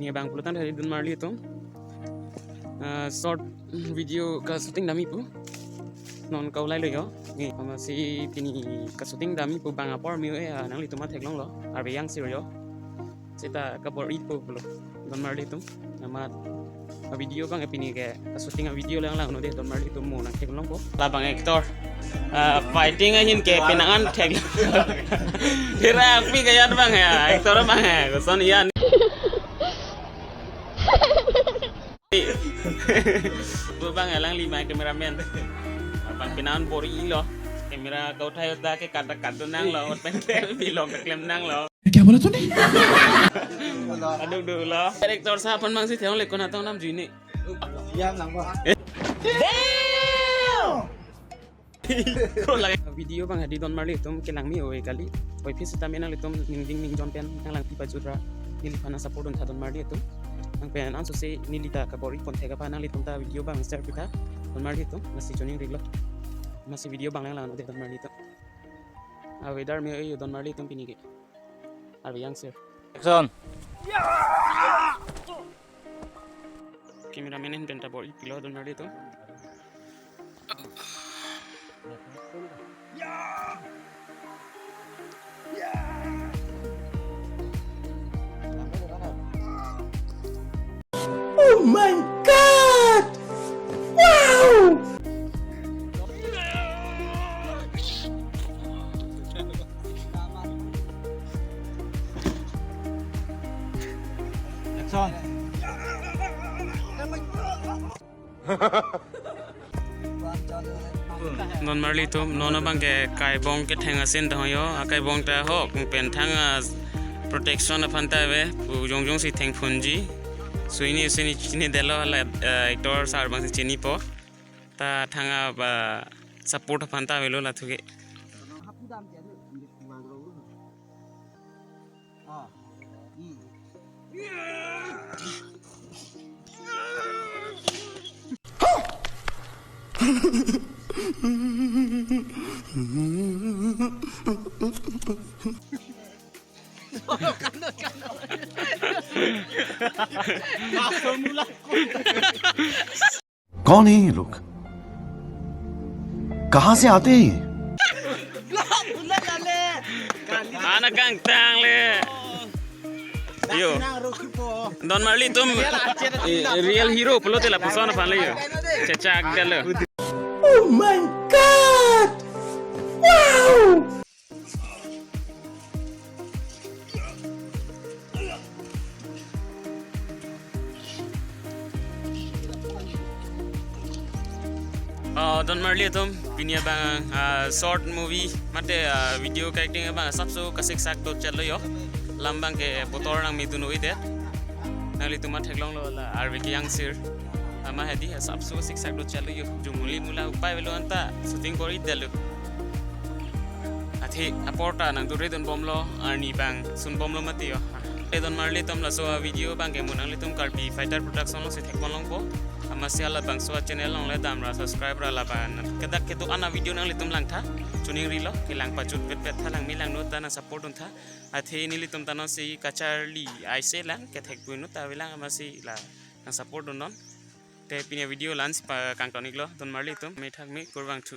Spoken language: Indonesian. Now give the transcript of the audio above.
Pini bang pulutan dari Don Marley itu short video ka syuting dami pu non kau lai lo yo ni masih pini ka syuting dami pu bang apor mi nang li tumat heklong lo arbe yang sir yo sita kapor itu pu Don Marley itu nama video bang pini ke syuting video lang no de Don Marley itu mo nang heklong po la bang actor fighting ahin ke pinangan thek hira pi kaya bang ya actor bang ya son yan bang elang lima kameramen bang pinangan bori lo kamera kau thay ta ke kata nang lo pen bilong ke klem nang lo क्या बोला तूने aduh lo director sahapan bang si theong lekon atong nam juni yang nang ba ko lagi video bang di Don Marley tum kelang mi oi kali oi phis ta menang litum ning jon pen nang lang pipa jura nili phana support on Don Marley tum ang pen an so se nili ta ka bori kon thega pa nang litum ta video bang share pita Don Marley tum masih joning riglo masih video bang lang no de Don Marley tum a weather me oi Don Marley tum pinige arbe yang sir action cameraman hin penta bori pilo Don Marley tum Oh my God! Wow! action Don Marley tum nono bang ke kai bong ke thenga sin da yo akai bong ta hok pen thanga protection aphan ta be jong jong si theng phunji suini chini delo la actor sar bang chini po ta thanga ba support aphan ta velo la thuge कौन है ये लोग कहां से आते हैं ये anak kang tang le yo Don Marley tum real hero pulo tela pusana phan le yo chechak delo Oh my God! Wow! Don Marley tum pinia bang short movie mate video acting bang sabso kasik sak do chalo yo lambang ke botor nang mi dunu ide nali tuma theklong lo la arbe ki yang sir ama hedi sabso kasik sak do chalo yo jumuli mula upai velo anta shooting kori delu athi aporta nang dure don bomlo arni bang sun bomlo mati yo Don Marley tum la so video bang ke munang litum karpi fighter production lo se thekon long po masih ala bang so channel long le dam ra subscribe ra la ban kedak ketu ana video nang litum lang tha chuning rilo kilang pachut pet pet tha lang mi lang no dana support un tha athe ni litum tano si kacharli aise lang ke thek puinu ta bilang masih la nang support un non te pinya video lans pa kang tonik lo Don Marley tum me thak me kurbang thu